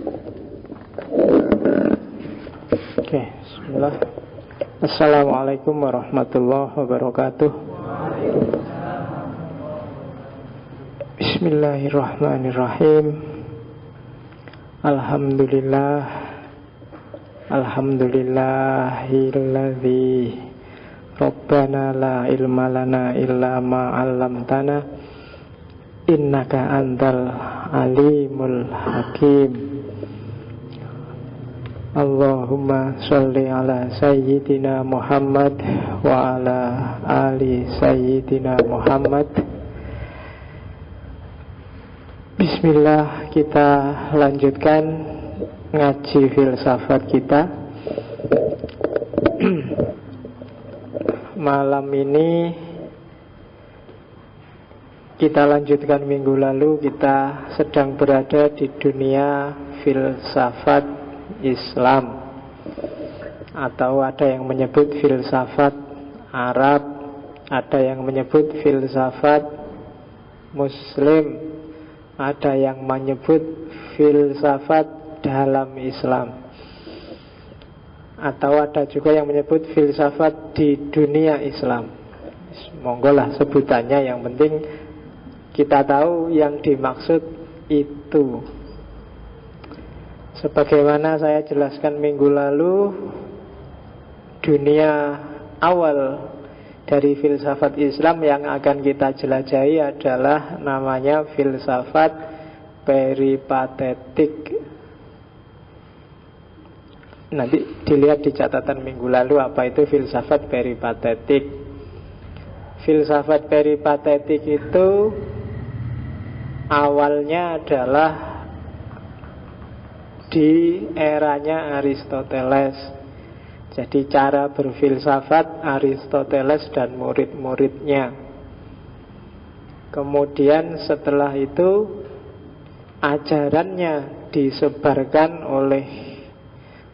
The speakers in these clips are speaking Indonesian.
Oke, bismillah. Assalamualaikum warahmatullahi wabarakatuh. Bismillahirrahmanirrahim. Alhamdulillahilladzi Rabbana la ilma lana illa ma 'allamtana innaka antal alimul hakim. Allahumma sholli ala sayyidina Muhammad wa ala ali sayyidina Muhammad. Bismillah, kita lanjutkan ngaji filsafat kita. Malam ini kita lanjutkan minggu lalu. Kita sedang berada di dunia filsafat Islam, atau ada yang menyebut filsafat Arab, ada yang menyebut filsafat Muslim, ada yang menyebut filsafat dalam Islam, atau ada juga yang menyebut filsafat di dunia Islam. Monggolah sebutannya, yang penting kita tahu yang dimaksud itu. Sebagaimana saya jelaskan minggu lalu, dunia awal dari filsafat Islam yang akan kita jelajahi adalah namanya filsafat peripatetik. Nanti dilihat di catatan minggu lalu apa itu filsafat peripatetik. Filsafat peripatetik itu awalnya adalah di eranya Aristoteles. Jadi cara berfilsafat Aristoteles dan murid-muridnya. Kemudian setelah itu ajarannya disebarkan oleh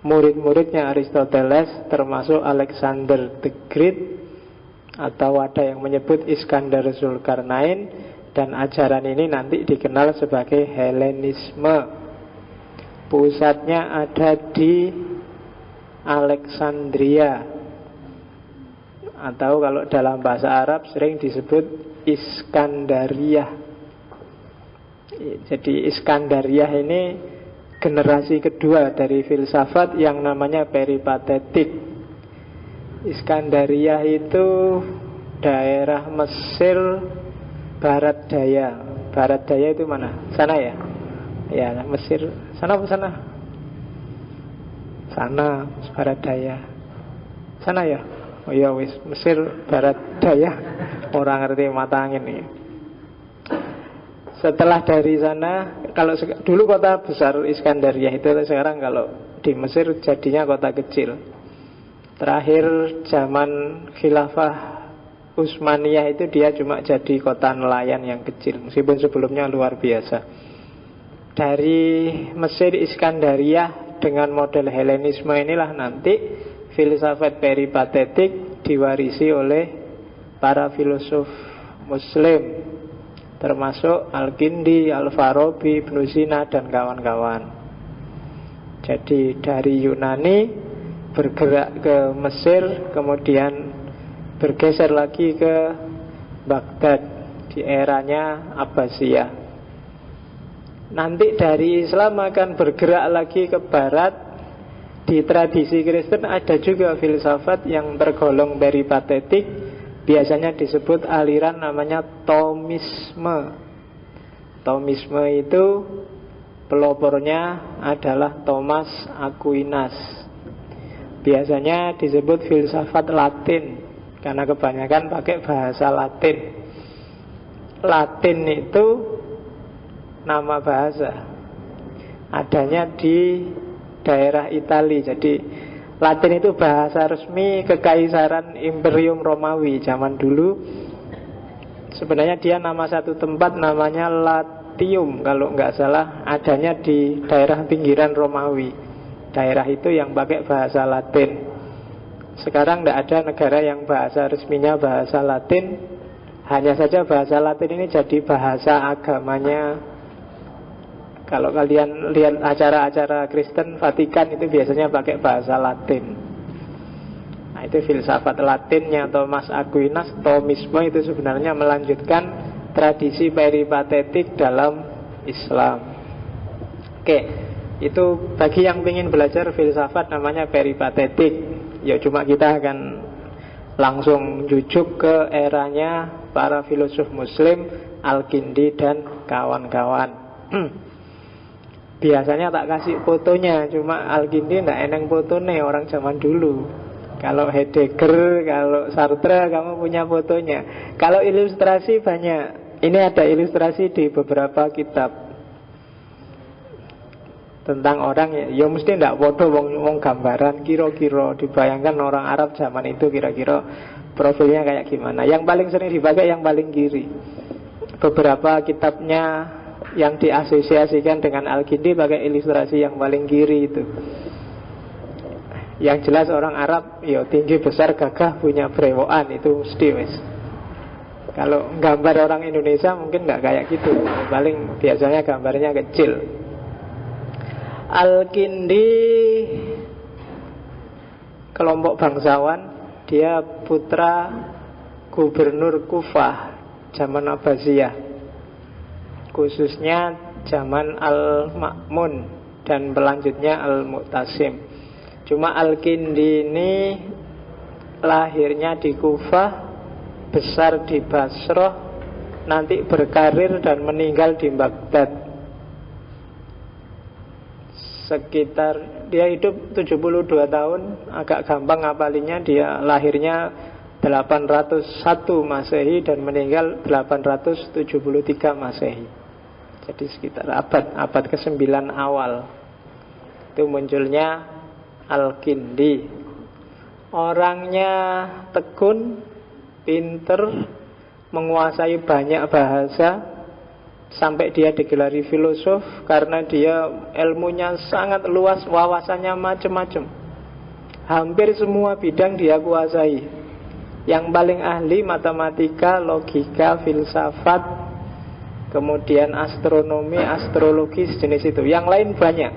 murid-muridnya Aristoteles, termasuk Alexander the Great, atau ada yang menyebut Iskandar Zulkarnain. Dan ajaran ini nanti dikenal sebagai Helenisme. Pusatnya ada di Alexandria, atau kalau dalam bahasa Arab sering disebut Iskandariyah. Jadi Iskandariyah ini generasi kedua dari filsafat yang namanya peripatetik. Iskandariyah itu daerah Mesir Barat Daya. Barat Daya itu mana? Sana ya? Ya, Mesir. Sana apa sana? Sana, Barat Daya. Sana ya? Oh iya wis, Mesir Barat Daya. Orang ngerti mata angin ini. Setelah dari sana, kalau dulu kota besar Iskandariyah itu, sekarang kalau di Mesir jadinya kota kecil. Terakhir zaman Khilafah Utsmaniyah itu dia cuma jadi kota nelayan yang kecil, meskipun sebelumnya luar biasa. Dari Mesir Iskandariyah dengan model Helenisme inilah nanti filsafat peripatetik diwarisi oleh para filosof Muslim, termasuk Al-Kindi, Al-Farabi, Ibnu Sina, dan kawan-kawan. Jadi dari Yunani bergerak ke Mesir, kemudian bergeser lagi ke Baghdad di eranya Abbasiyah. Nanti dari Islam akan bergerak lagi ke barat. Di tradisi Kristen ada juga filsafat yang tergolong peripatetik. Biasanya disebut aliran namanya Thomisme. Thomisme itu pelopornya adalah Thomas Aquinas. Biasanya disebut filsafat Latin karena kebanyakan pakai bahasa Latin. Latin itu nama bahasa, adanya di daerah Italia. Jadi Latin itu bahasa resmi Kekaisaran Imperium Romawi zaman dulu. Sebenarnya dia nama satu tempat namanya Latium, kalau nggak salah, adanya di daerah pinggiran Romawi. Daerah itu yang pakai bahasa Latin. Sekarang tidak ada negara yang bahasa resminya bahasa Latin. Hanya saja bahasa Latin ini jadi bahasa agamanya Kalau kalian lihat acara-acara Kristen Vatikan itu biasanya pakai bahasa Latin. Nah, itu filsafat Latinnya Thomas Aquinas, Thomisme, itu sebenarnya melanjutkan tradisi peripatetik dalam Islam. Oke, itu bagi yang ingin belajar filsafat namanya peripatetik. Ya cuma kita akan langsung jujuk ke eranya para filosof Muslim, Al-Kindi dan kawan-kawan. Biasanya tak kasih fotonya, cuma Al-Kindi ndak eneng fotone orang zaman dulu. Kalau Heidegger, kalau Sartre kamu punya fotonya. Kalau ilustrasi banyak. Ini ada ilustrasi di beberapa kitab tentang orang ya mesti ndak foto wong gambaran kira-kira dibayangkan orang Arab zaman itu kira-kira profilnya kayak gimana. Yang paling sering dipakai yang paling kiri. Beberapa kitabnya yang diasosiasikan dengan Al-Kindi pakai ilustrasi yang paling kiri itu. Yang jelas orang Arab ya tinggi besar gagah punya brewokan itu mesti wis. Kalau gambar orang Indonesia mungkin nggak kayak gitu. Paling biasanya gambarnya kecil. Al-Kindi kelompok bangsawan, dia putra gubernur Kufah zaman Abbasiyah, khususnya zaman Al-Ma'mun dan pelanjutnya Al-Mu'tasim. Cuma Al-Kindi ini lahirnya di Kufah, besar di Basrah, nanti berkarir dan meninggal di Baghdad. Sekitar dia hidup 72 tahun, agak gampang ngapalinya. Dia lahirnya 801 Masehi dan meninggal 873 Masehi. Jadi sekitar abad ke-9 awal itu munculnya Al-Kindi. Orangnya tekun, pinter, menguasai banyak bahasa, sampai dia digelari filosof karena dia ilmunya sangat luas, wawasannya macam-macam. Hampir semua bidang dia kuasai. Yang paling ahli matematika, logika, filsafat, kemudian astronomi, astrologi, sejenis itu. Yang lain banyak.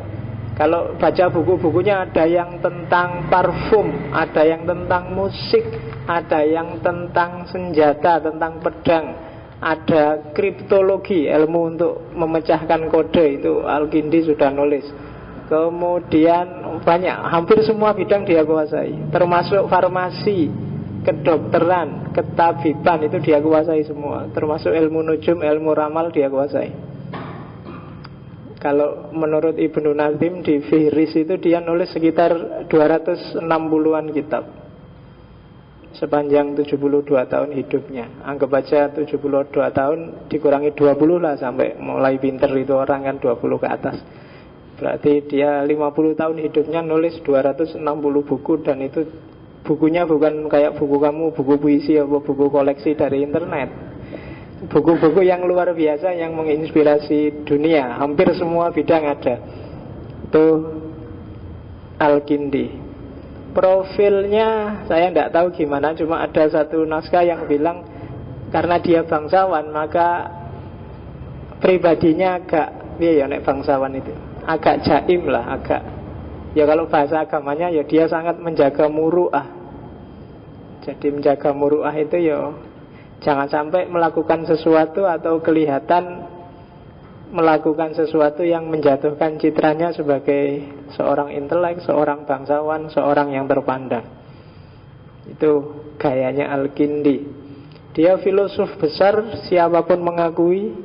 Kalau baca buku-bukunya ada yang tentang parfum, ada yang tentang musik, ada yang tentang senjata, tentang pedang, ada kriptologi, ilmu untuk memecahkan kode, itu Al-Kindi sudah nulis. Kemudian banyak, hampir semua bidang dia kuasai, termasuk farmasi, kedokteran, ketabiban, itu dia kuasai semua. Termasuk ilmu nujum, ilmu ramal dia kuasai. Kalau menurut Ibnu Nazim di Fihris itu dia nulis sekitar 260-an kitab sepanjang 72 tahun hidupnya. Anggap aja 72 tahun dikurangi 20 lah, sampai mulai pinter itu orang kan 20 ke atas. Berarti dia 50 tahun hidupnya nulis 260 buku. Dan itu bukunya bukan kayak buku kamu, buku puisi atau buku koleksi dari internet. Buku-buku yang luar biasa yang menginspirasi dunia. Hampir semua bidang ada. Itu Al-Kindi. Profilnya saya tidak tahu gimana, cuma ada satu naskah yang bilang karena dia bangsawan maka pribadinya agak ya nek bangsawan itu agak jaim lah, agak ya kalau bahasa agamanya ya dia sangat menjaga muru'ah. Jadi menjaga muru'ah itu ya jangan sampai melakukan sesuatu atau kelihatan melakukan sesuatu yang menjatuhkan citranya sebagai seorang intelek, seorang bangsawan, seorang yang terpandang. Itu gayanya Al-Kindi. Dia filosof besar, siapapun mengakui.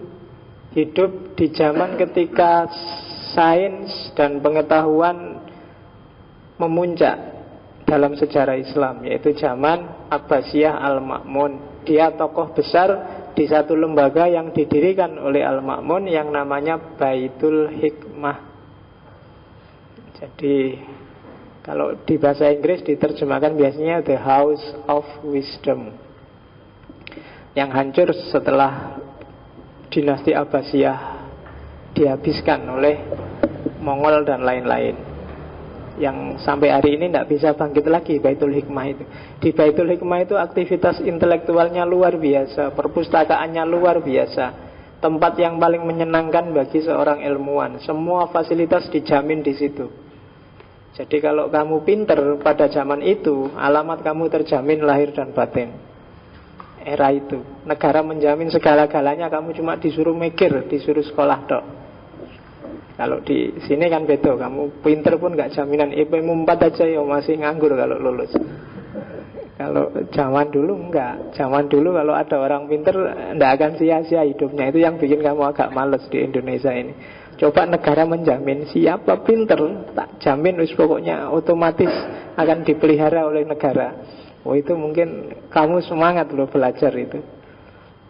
Hidup di zaman ketika sains dan pengetahuan memuncak dalam sejarah Islam, yaitu zaman Abbasiyah Al-Ma'mun. Dia tokoh besar di satu lembaga yang didirikan oleh Al-Ma'mun yang namanya Baitul Hikmah. Jadi kalau di bahasa Inggris diterjemahkan biasanya The House of Wisdom, yang hancur setelah dinasti Abbasiyah dihabiskan oleh Mongol dan lain-lain, yang sampai hari ini tidak bisa bangkit lagi. Baitul Hikmah itu, di Baitul Hikmah itu aktivitas intelektualnya luar biasa, perpustakaannya luar biasa. tempat yang paling menyenangkan bagi seorang ilmuwan. Semua fasilitas dijamin di situ. Jadi kalau kamu pinter pada zaman itu, alamat kamu terjamin lahir dan batin. Era itu negara menjamin segala-galanya, kamu cuma disuruh mikir, disuruh sekolah tok. Kalau di sini kan beda, kamu pinter pun gak jaminan. IP-mu 4 aja ya masih nganggur kalau lulus. Kalau zaman dulu enggak. Zaman dulu kalau ada orang pinter enggak akan sia-sia hidupnya. Itu yang bikin kamu agak males di Indonesia ini. Coba negara menjamin siapa pinter, tak jamin wis pokoknya otomatis akan dipelihara oleh negara. Oh itu mungkin kamu semangat loh belajar itu.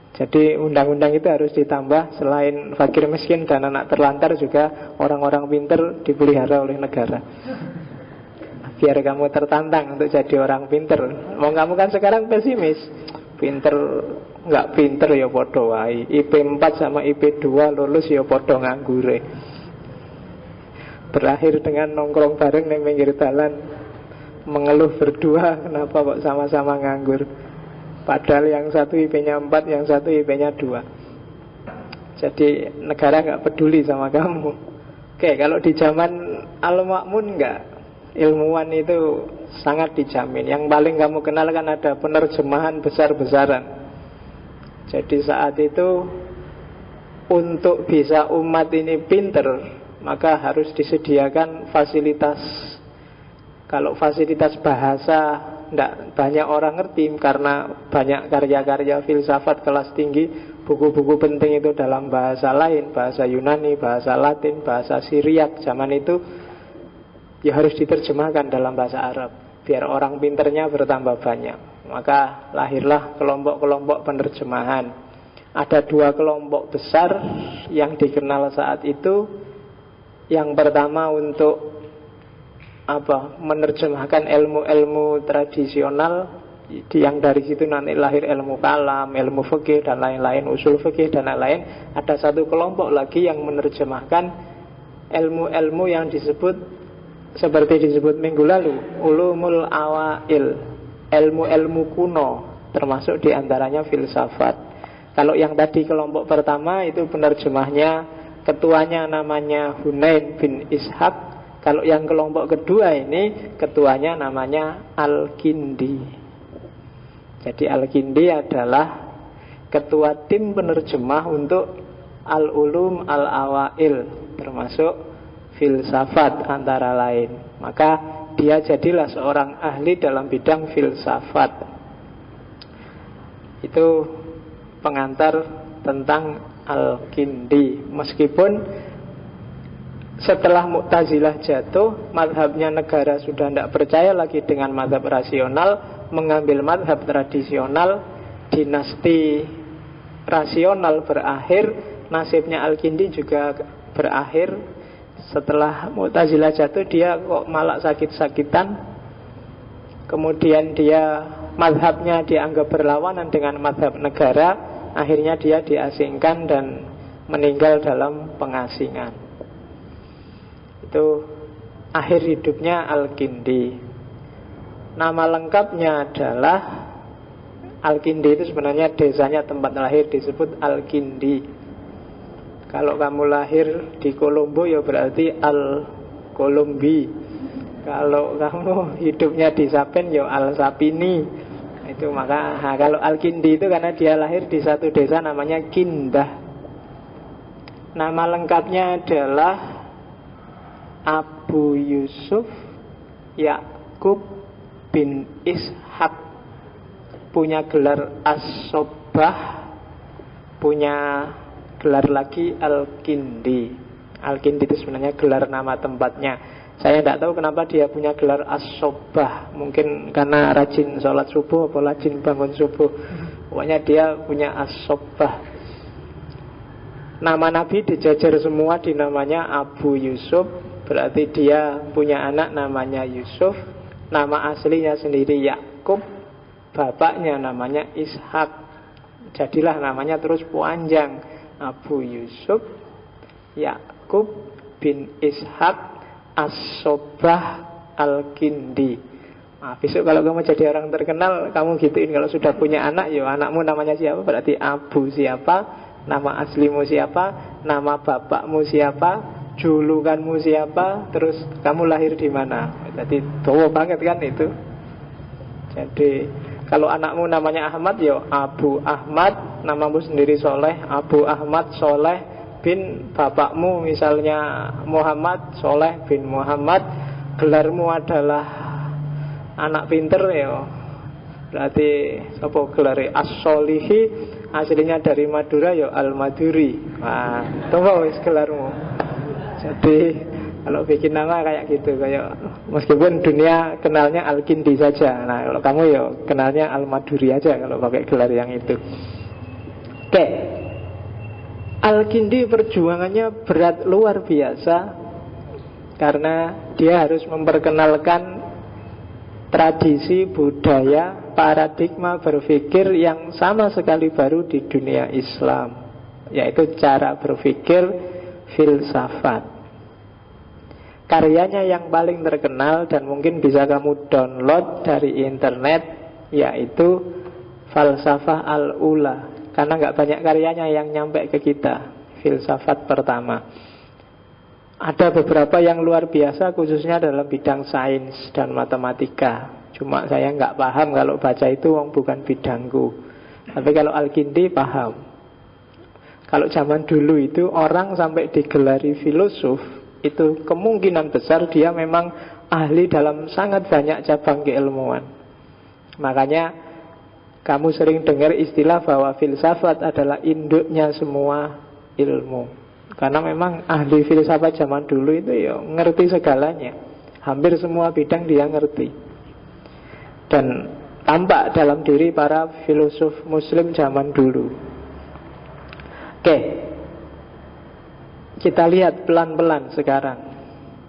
Jadi undang-undang itu harus ditambah. Selain fakir miskin dan anak terlantar, juga orang-orang pinter dipelihara oleh negara, biar kamu tertantang untuk jadi orang pinter. Mau kamu kan sekarang pesimis, pinter nggak pinter ya podo wae. IP 4 sama IP 2 lulus ya podo nganggure. Berakhir dengan nongkrong bareng di pinggir jalan, mengeluh berdua kenapa kok sama-sama nganggur. Padahal yang satu IP-nya 4, yang satu IP-nya 2. Jadi negara nggak peduli sama kamu. Oke, kalau di zaman Al-Ma'mun nggak, ilmuwan itu sangat dijamin. Yang paling kamu kenal kan ada penerjemahan besar-besaran. Jadi saat itu untuk bisa umat ini pinter, maka harus disediakan fasilitas. Kalau fasilitas bahasa tidak banyak orang ngerti, karena banyak karya-karya filsafat kelas tinggi, buku-buku penting itu dalam bahasa lain, bahasa Yunani, bahasa Latin, bahasa Syriak zaman itu, ya harus diterjemahkan dalam bahasa Arab biar orang pinternya bertambah banyak. Maka lahirlah kelompok-kelompok penerjemahan. Ada 2 kelompok besar yang dikenal saat itu. Yang pertama untuk menerjemahkan ilmu-ilmu tradisional, yang dari situ nanti lahir ilmu kalam, ilmu fikih dan lain-lain, usul fikih dan lain-lain. Ada satu kelompok lagi yang menerjemahkan ilmu-ilmu yang disebut, seperti disebut minggu lalu, ulumul awail, ilmu-ilmu kuno, termasuk diantaranya filsafat. Kalau yang tadi kelompok pertama itu penerjemahnya, ketuanya namanya Hunain bin Ishaq. Kalau yang kelompok kedua ini, ketuanya namanya Al-Kindi. Jadi Al-Kindi adalah ketua tim penerjemah untuk Al-Ulum Al-Awail, termasuk filsafat antara lain. Maka dia jadilah seorang ahli dalam bidang filsafat. Itu pengantar tentang Al-Kindi. Meskipun setelah Mu'tazilah jatuh, madhabnya negara sudah tidak percaya lagi dengan madhab rasional, mengambil madhab tradisional, dinasti rasional berakhir, nasibnya Al-Kindi juga berakhir. Setelah Mu'tazilah jatuh, dia kok malah sakit-sakitan. Kemudian dia, madhabnya dianggap berlawanan dengan madhab negara. Akhirnya dia diasingkan dan meninggal dalam pengasingan. Itu akhir hidupnya Al-Kindi. Nama lengkapnya adalah, Al-Kindi itu sebenarnya desanya tempat lahir disebut Al-Kindi. Kalau kamu lahir di Kolombo ya berarti Al-Kolombi. Kalau kamu hidupnya di Sapen ya Al-Sapini. Itu maka kalau Al-Kindi itu karena dia lahir di satu desa namanya Kindah. Nama lengkapnya adalah Abu Yusuf Yakub bin Ishaq. Punya gelar As-Sobah, punya gelar lagi Al-Kindi. Al-Kindi itu sebenarnya gelar nama tempatnya. Saya tidak tahu kenapa dia punya gelar As-Sobah. Mungkin karena rajin sholat subuh atau rajin bangun subuh. Pokoknya dia punya As-Sobah. Nama Nabi dijajar semua di namanya Abu Yusuf. Berarti dia punya anak namanya Yusuf. Nama aslinya sendiri Yakub. Bapaknya namanya Ishak. Jadilah namanya terus panjang, Abu Yusuf Yakub bin Ishak As-Sobah Al-Kindi. Nah, besok kalau kamu jadi orang terkenal, kamu gituin. Kalau sudah punya anak, ya anakmu namanya siapa? Berarti Abu siapa, Nama aslimu siapa, nama bapakmu siapa, julukanmu siapa, terus kamu lahir di mana. Jadi tua banget kan itu. Jadi kalau anakmu namanya Ahmad, ya Abu Ahmad. Namamu sendiri Soleh, Abu Ahmad Soleh bin bapakmu misalnya Muhammad, Soleh bin Muhammad. Gelarmu adalah anak pinter ya, berarti apa gelar As-Solihi, aslinya dari Madura ya Al-Maduri. Nah, tunggu wis gelarmu. Jadi kalau bikin nama kayak gitu, kayak meskipun dunia kenalnya Al-Kindi saja. Nah, kalau kamu ya kenalnya Al-Maduri aja kalau pakai gelar yang itu. Oke. Al-Kindi perjuangannya berat luar biasa karena dia harus memperkenalkan tradisi, budaya, paradigma berpikir yang sama sekali baru di dunia Islam, yaitu cara berpikir filsafat. Karyanya yang paling terkenal dan mungkin bisa kamu download dari internet yaitu Falsafah Al-Ula. Karena nggak banyak karyanya yang nyampe ke kita, filsafat pertama. Ada beberapa yang luar biasa khususnya dalam bidang sains dan matematika. Cuma saya nggak paham kalau baca itu, bukan bidangku. Tapi kalau Al-Kindi paham. Kalau zaman dulu itu orang sampai digelari filosof, itu kemungkinan besar dia memang ahli dalam sangat banyak cabang keilmuan. Makanya kamu sering dengar istilah bahwa filsafat adalah induknya semua ilmu. Karena memang ahli filsafat zaman dulu itu ya ngerti segalanya. Hampir semua bidang dia ngerti. Dan tampak dalam diri para filosof muslim zaman dulu. Oke, kita lihat pelan-pelan sekarang.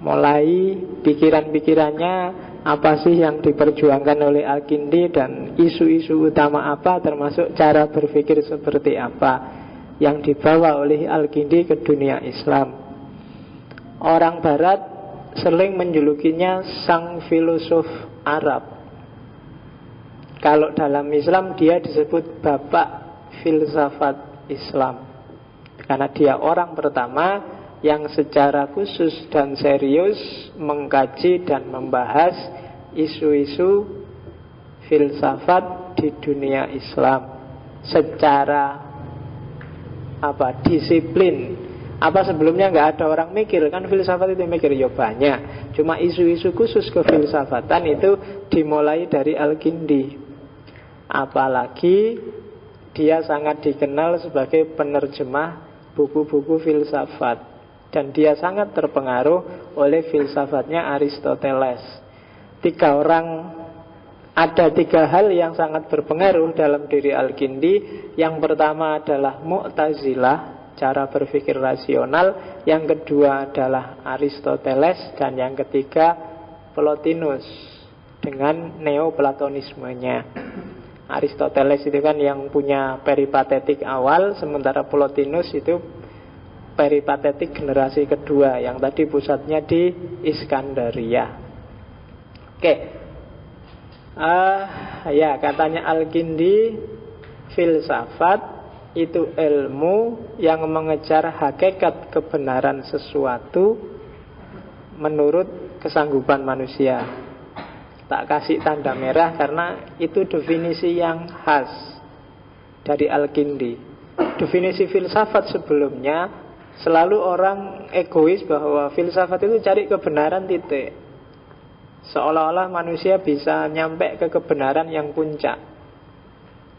Mulai pikiran-pikirannya apa sih yang diperjuangkan oleh Al-Kindi dan isu-isu utama apa, termasuk cara berpikir seperti apa yang dibawa oleh Al-Kindi ke dunia Islam. Orang Barat sering menjulukinya sang filosof Arab. Kalau dalam Islam dia disebut bapak filsafat Islam, karena dia orang pertama yang secara khusus dan serius mengkaji dan membahas isu-isu filsafat di dunia Islam secara disiplin. Sebelumnya nggak ada orang mikir, kan filsafat itu mikir ya banyak. Cuma isu-isu khusus kefilsafatan itu dimulai dari Al-Kindi. Apalagi dia sangat dikenal sebagai penerjemah buku-buku filsafat, dan dia sangat terpengaruh oleh filsafatnya Aristoteles. Ada tiga hal yang sangat berpengaruh dalam diri Al-Kindi. Yang pertama adalah Mu'tazilah, cara berpikir rasional. Yang kedua adalah Aristoteles. Dan yang ketiga Plotinus dengan neoplatonismenya. Aristoteles itu kan yang punya peripatetik awal, sementara Plotinus itu peripatetik generasi kedua yang tadi pusatnya di Iskandaria. Oke. Katanya Al-Kindi, filsafat itu ilmu yang mengejar hakikat kebenaran sesuatu menurut kesanggupan manusia. Tak kasih tanda merah karena itu definisi yang khas dari Al-Kindi. Definisi filsafat sebelumnya selalu orang egois bahwa filsafat itu cari kebenaran titik. Seolah-olah manusia bisa nyampe ke kebenaran yang puncak.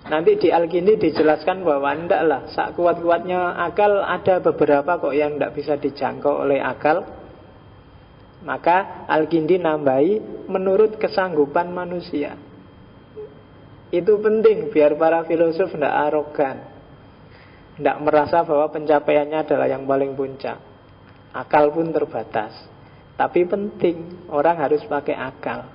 Nanti di Al-Kindi dijelaskan bahwa enggak lah, sak kuat-kuatnya akal ada beberapa kok yang enggak bisa dijangkau oleh akal. Maka Al-Kindi nambahi menurut kesanggupan manusia. Itu penting biar para filosof tidak arogan, tidak merasa bahwa pencapaiannya adalah yang paling puncak. Akal pun terbatas, tapi penting orang harus pakai akal.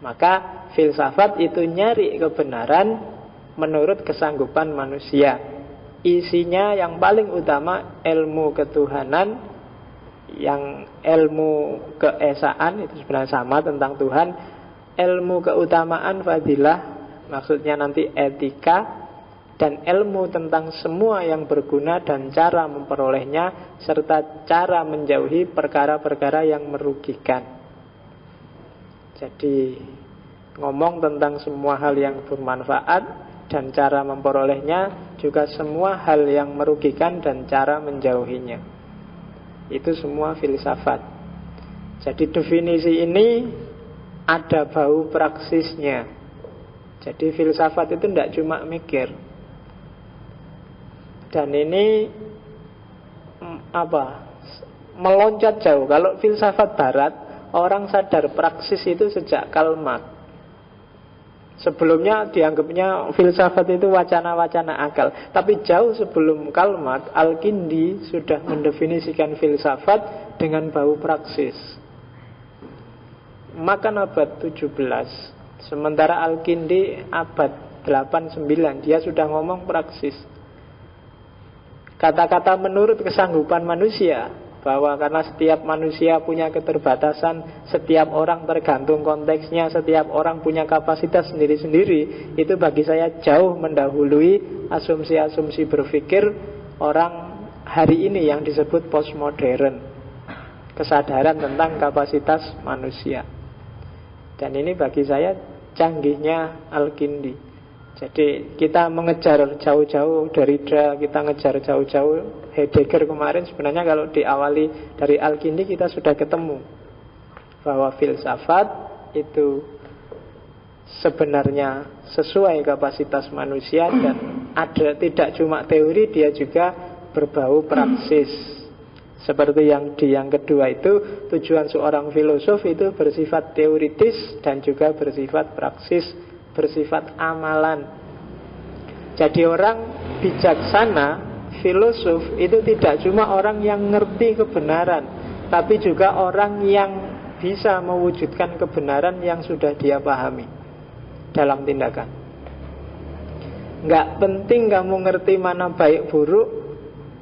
Maka filsafat itu nyari kebenaran menurut kesanggupan manusia. Isinya yang paling utama ilmu ketuhanan, yang ilmu keesaan itu sebenarnya sama tentang Tuhan. Ilmu keutamaan fadilah, maksudnya nanti etika. dan ilmu tentang semua yang berguna dan cara memperolehnya, serta cara menjauhi perkara-perkara yang merugikan. Jadi ngomong tentang semua hal yang bermanfaat dan cara memperolehnya, juga semua hal yang merugikan dan cara menjauhinya. Itu semua filsafat. Jadi definisi ini ada bau praksisnya. Jadi filsafat itu tidak cuma mikir. Dan ini meloncat jauh. Kalau filsafat barat, orang sadar praksis itu sejak Karl Marx. Sebelumnya dianggapnya filsafat itu wacana-wacana akal. Tapi jauh sebelum Karl Marx, Al-Kindi sudah mendefinisikan filsafat dengan bau praksis. Makan abad 17. Sementara Al-Kindi abad 89, dia sudah ngomong praksis. Kata-kata menurut kesanggupan manusia, bahwa karena setiap manusia punya keterbatasan, setiap orang tergantung konteksnya, setiap orang punya kapasitas sendiri-sendiri, itu bagi saya jauh mendahului asumsi-asumsi berpikir orang hari ini yang disebut postmodern. Kesadaran tentang kapasitas manusia. Dan ini bagi saya canggihnya Al-Kindi. Jadi kita mengejar jauh-jauh Derrida, kita ngejar jauh-jauh Heidegger kemarin. Sebenarnya kalau diawali dari Al-Kindi kita sudah ketemu bahwa filsafat itu sebenarnya sesuai kapasitas manusia dan ada tidak cuma teori, dia juga berbau praksis. Seperti yang kedua itu, tujuan seorang filosof itu bersifat teoritis dan juga bersifat praksis, bersifat amalan. Jadi orang bijaksana, filosof itu tidak cuma orang yang ngerti kebenaran, tapi juga orang yang bisa mewujudkan kebenaran yang sudah dia pahami dalam tindakan. Nggak penting kamu ngerti mana baik buruk,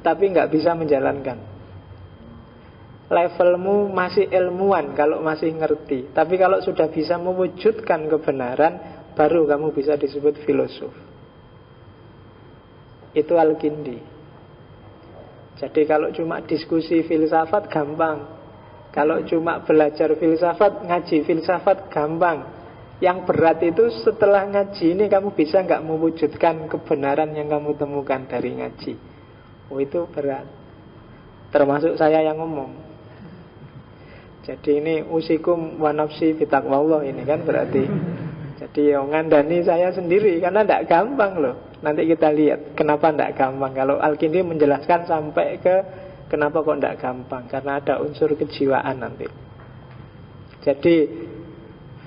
tapi nggak bisa menjalankan. Levelmu masih ilmuwan kalau masih ngerti, tapi kalau sudah bisa mewujudkan kebenaran, baru kamu bisa disebut filosof. Itu Al-Kindi. Jadi kalau cuma diskusi filsafat gampang, kalau cuma belajar filsafat, ngaji filsafat gampang. Yang berat itu setelah ngaji ini kamu bisa nggak mewujudkan kebenaran yang kamu temukan dari ngaji. Oh, itu berat. Termasuk saya yang ngomong. Jadi ini usikum wa nafsi bitaqwallah ini kan berarti. Jadi ngandani saya sendiri karena tidak gampang loh. Nanti kita lihat kenapa tidak gampang. Kalau Al-Kindi menjelaskan sampai ke kenapa kok tidak gampang, karena ada unsur kejiwaan nanti. Jadi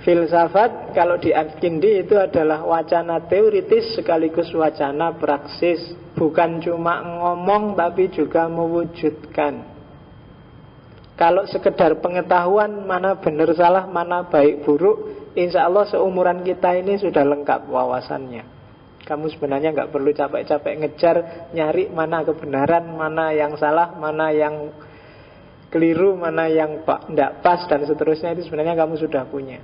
filsafat kalau di Al-Kindi itu adalah wacana teoritis sekaligus wacana praksis. Bukan cuma ngomong tapi juga mewujudkan. Kalau sekedar pengetahuan mana benar salah, mana baik buruk, insya Allah seumuran kita ini sudah lengkap wawasannya. Kamu sebenarnya nggak perlu capek-capek ngejar, nyari mana kebenaran, mana yang salah, mana yang keliru, mana yang tidak pas, dan seterusnya. Itu sebenarnya kamu sudah punya.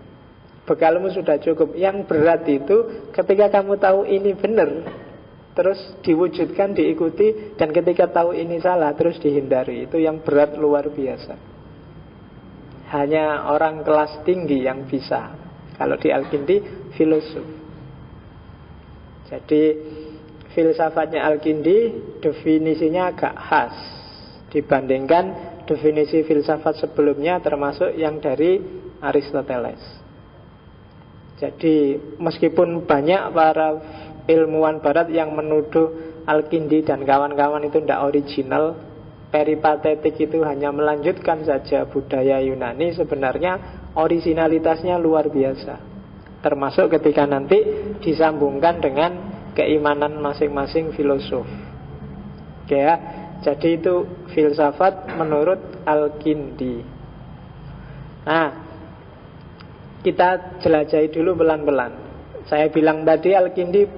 Bekalmu sudah cukup. Yang berat itu ketika kamu tahu ini benar, terus diwujudkan, diikuti, dan ketika tahu ini salah, terus dihindari. Itu yang berat luar biasa. Hanya orang kelas tinggi yang bisa. Kalau di Al-Kindi, filosof. Jadi filsafatnya Al-Kindi definisinya agak khas dibandingkan definisi filsafat sebelumnya, termasuk yang dari Aristoteles. Jadi meskipun banyak para ilmuwan barat yang menuduh Al-Kindi dan kawan-kawan itu tidak original, peripatetik itu hanya melanjutkan saja budaya Yunani, sebenarnya originalitasnya luar biasa. Termasuk ketika nanti disambungkan dengan keimanan masing-masing filosof. Oke ya, jadi itu filsafat menurut Al-Kindi. Nah, kita jelajahi dulu pelan-pelan. Saya bilang tadi Al-Kindi